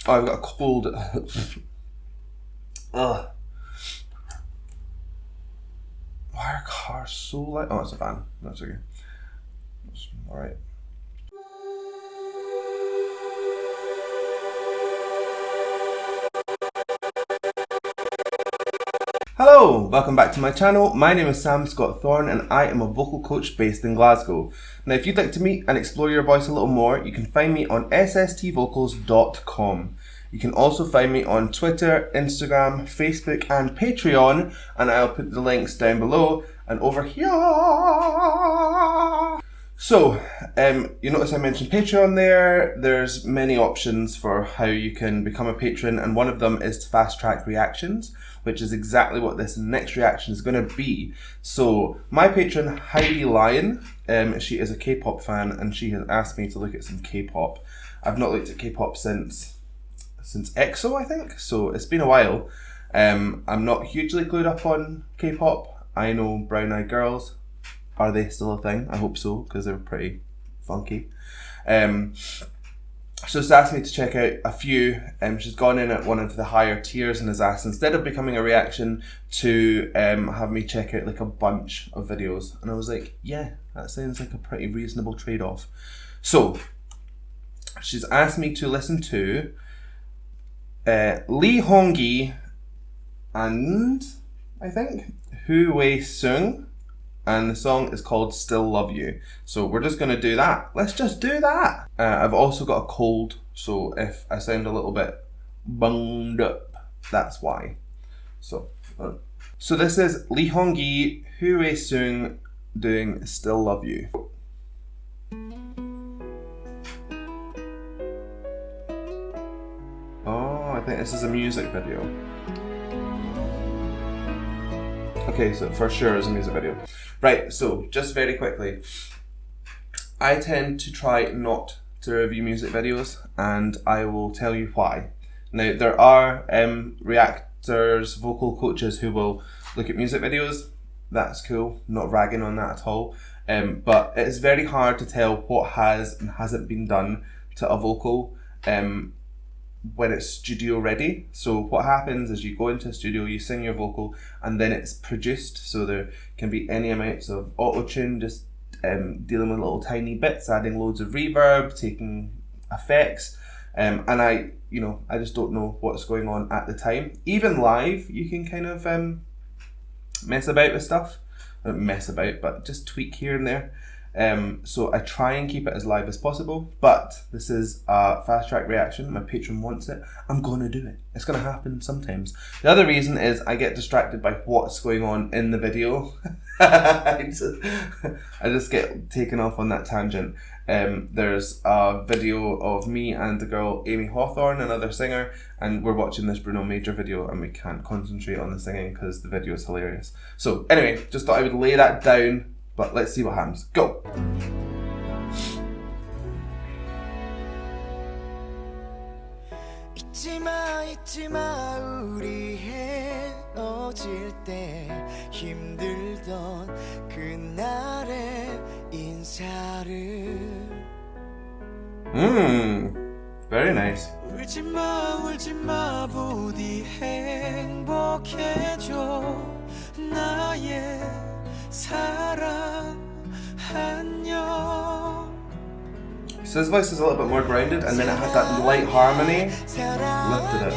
Oh, I've got a cold. Ugh. Why are cars so loud? Oh, it's a van. That's okay. That's alright. Hello, welcome back to my channel. My name is Sam Scott-Thorne and I am a vocal coach based in Glasgow. Now if you'd like to meet and explore your voice a little more, you can find me on sstvocals.com. You can also find me on Twitter, Instagram, Facebook and Patreon, and I'll put the links down below and over here. So, you notice I mentioned Patreon there. There's many options for how you can become a patron, and one of them is to fast track reactions, which is exactly what this next reaction is going to be. So, my patron Heidi Lion, she is a K-pop fan, and she has asked me to look at some K-pop. I've not looked at K-pop since EXO, I think, so it's been a while. I'm not hugely clued up on K-pop. I know Brown Eyed Girls. Are they still a thing? I hope so, because they're pretty funky. So she's asked me to check out a few. She's gone in at one of the higher tiers and has asked, instead of becoming a reaction, to have me check out like a bunch of videos. And I was like, yeah, that sounds like a pretty reasonable trade-off. So she's asked me to listen to Lee Hong-gi and I think Yoo Hwe Seung. And the song is called Still Love You. So we're just gonna do that. Let's just do that. I've also got a cold, so if I sound a little bit bunged up, that's why. So this is Lee Hong-gi, Yoo Hwe Seung doing Still Love You. Oh, I think this is a music video. Okay, so for sure is a music video. Right, so just very quickly, I tend to try not to review music videos, and I will tell you why. Now, there are reactors, vocal coaches who will look at music videos. That's cool, not ragging on that at all. But it's very hard to tell what has and hasn't been done to a vocal when it's studio ready. So what happens is you go into a studio, you sing your vocal, and then it's produced. So there can be any amounts of auto-tune, just dealing with little tiny bits, adding loads of reverb, taking effects, and I just don't know what's going on at the time. Even live, you can kind of mess about with stuff. Not mess about, but just tweak here and there. So I try and keep it as live as possible, but this is a fast track reaction. My patron wants it. I'm gonna do it. It's gonna happen sometimes. The other reason is I get distracted by what's going on in the video. I just get taken off on that tangent. There's a video of me and the girl Amy Hawthorne, another singer, and we're watching this Bruno Major video and we can't concentrate on the singing because the video is hilarious. So anyway, just thought I would lay that down. But let's see what happens. Go! Very nice. So his voice is a little bit more grounded, and then it had that light harmony. Lifted it.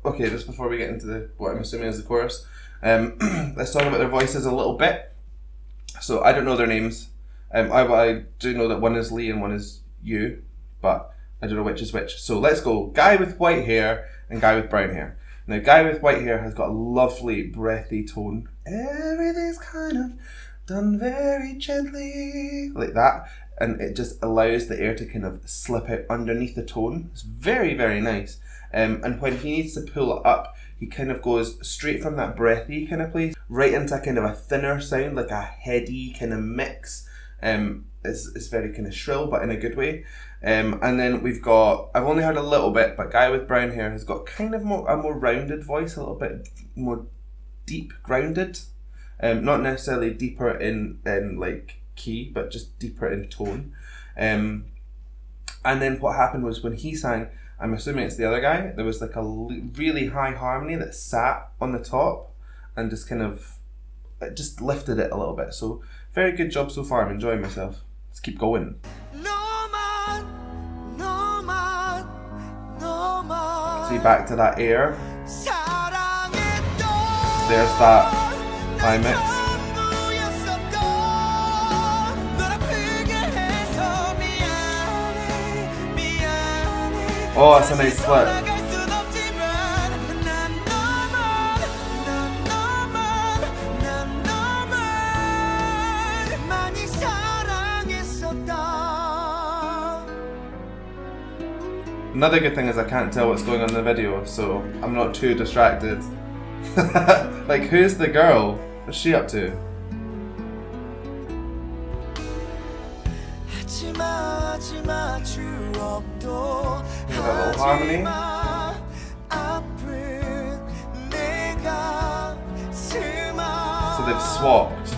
Okay, just before we get into what I'm assuming is the chorus, let's talk about their voices a little bit. So I don't know their names. I do know that one is Lee and one is Yoo, but I don't know which is which. So let's go. Guy with white hair and guy with brown hair. Now, guy with white hair has got a lovely, breathy tone. Everything's kind of done very gently, like that. And it just allows the air to kind of slip out underneath the tone. It's very, very nice. And when he needs to pull it up, he kind of goes straight from that breathy kind of place right into kind of a thinner sound, like a heady kind of mix. It's very kind of shrill, but in a good way. And then we've got, I've only heard a little bit, but guy with brown hair has got kind of a more rounded voice, a little bit more deep, grounded. Not necessarily deeper in like key, but just deeper in tone. And then what happened was when he sang, I'm assuming it's the other guy, there was like a really high harmony that sat on the top and just kind of, it just lifted it a little bit. So very good job so far. I'm enjoying myself. Let's keep going. See, back to that air. There's that high mix. Oh, that's a nice split. Another good thing is I can't tell what's going on in the video, so I'm not too distracted. Like, who's the girl? What's she up to? Here's that little harmony. So they've swapped.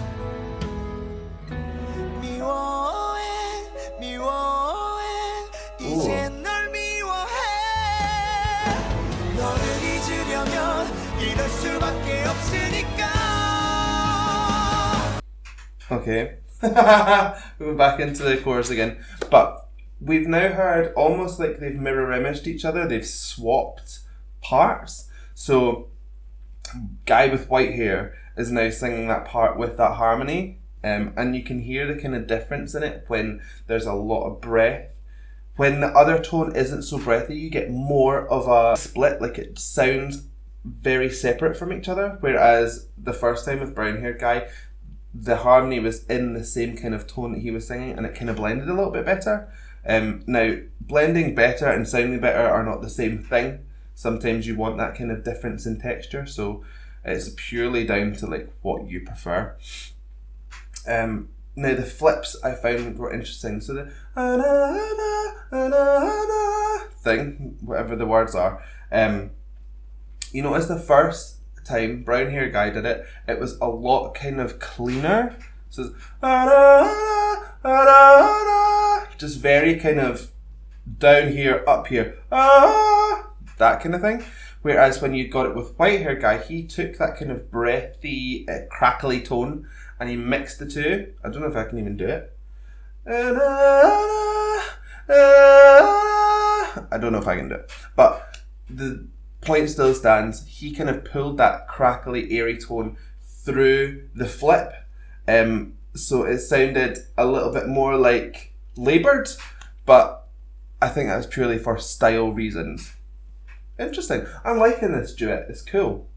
Ooh. Okay, we're back into the chorus again, but we've now heard almost like they've mirror imaged each other. They've swapped parts. So guy with white hair is now singing that part with that harmony, and you can hear the kind of difference in it when there's a lot of breath. When the other tone isn't so breathy, you get more of a split, like it sounds very separate from each other, whereas the first time with brown haired guy, the harmony was in the same kind of tone that he was singing, and it kind of blended a little bit better. Now, blending better and sounding better are not the same thing. Sometimes you want that kind of difference in texture, so it's purely down to like what you prefer. Now the flips I found were interesting. So the thing, whatever the words are, you notice the first time brown hair guy did it, it was a lot kind of cleaner. So it's just very kind of down here, up here, that kind of thing. Whereas when you got it with white hair guy, he took that kind of breathy, crackly tone and he mixed the two. I don't know if I can even do it. I don't know if I can do it. But the point still stands. He kind of pulled that crackly, airy tone through the flip. So it sounded a little bit more like laboured, but I think that was purely for style reasons. Interesting. I'm liking this duet. It's cool.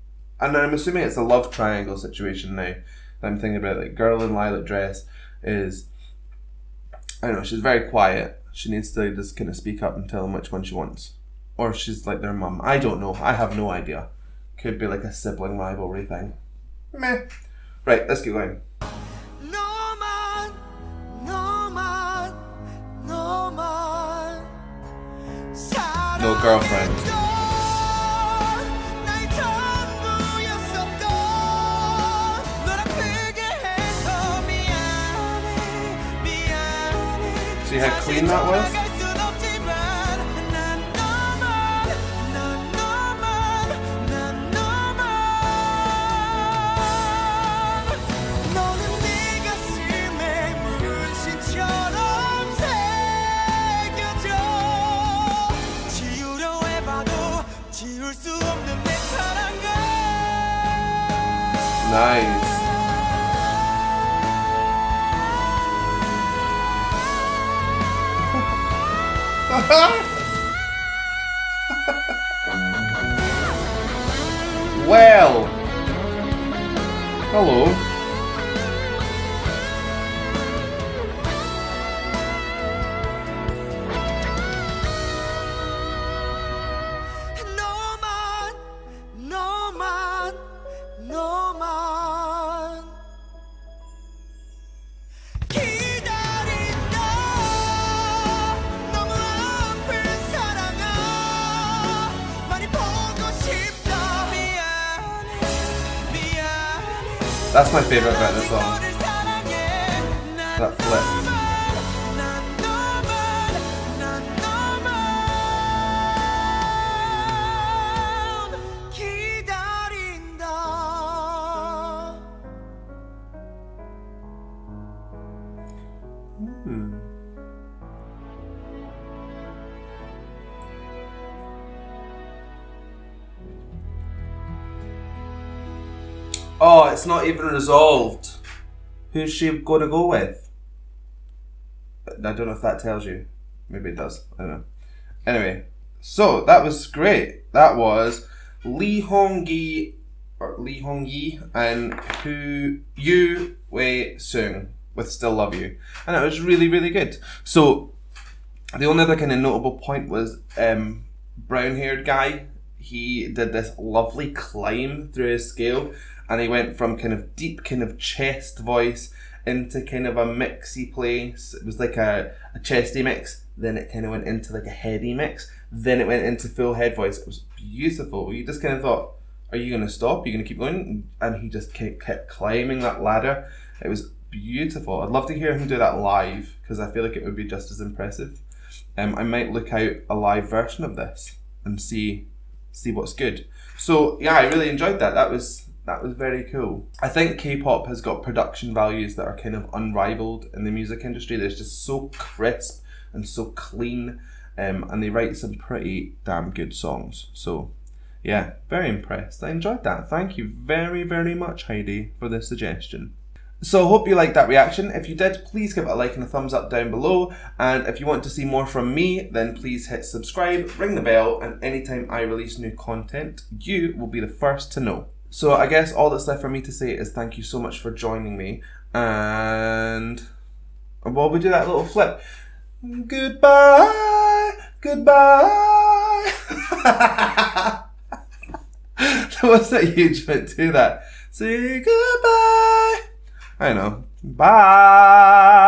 And I'm assuming it's a love triangle situation now. I'm thinking about, like, girl in lilac dress is, I don't know, she's very quiet. She needs to just kind of speak up and tell them which one she wants. Or she's like their mum. I don't know. I have no idea. Could be like a sibling rivalry thing. Meh. Right, let's keep going. No girlfriend. See how clean that was? Nice. Well, hello. That's my favourite bit of the song. That flip. Oh, it's not even resolved. Who's she going to go with? I don't know if that tells you. Maybe it does. I don't know. Anyway, so that was great. That was Lee Hong-gi and Yoo Hwe Seung with Still Love You. And it was really, really good. So the only other kind of notable point was brown-haired guy. He did this lovely climb through his scale, and he went from kind of deep kind of chest voice into kind of a mixy place. It was like a chesty mix, then it kind of went into like a heady mix, then it went into full head voice. It was beautiful. You just kind of thought, are you going to stop? Are you going to keep going? And he just kept climbing that ladder. It was beautiful. I'd love to hear him do that live, because I feel like it would be just as impressive. I might look out a live version of this and see what's good. So yeah, I really enjoyed that. That was very cool. I think K-pop has got production values that are kind of unrivaled in the music industry. They're just so crisp and so clean, and they write some pretty damn good songs. So yeah, very impressed. I enjoyed that. Thank you very, very much, Heidi, for the suggestion. So I hope you liked that reaction. If you did, please give it a like and a thumbs up down below. And if you want to see more from me, then please hit subscribe, ring the bell, and anytime I release new content, you will be the first to know. So I guess all that's left for me to say is thank you so much for joining me. And while we do that little flip, goodbye, goodbye. That wasn't huge, but do that. Say goodbye. I know. Bye.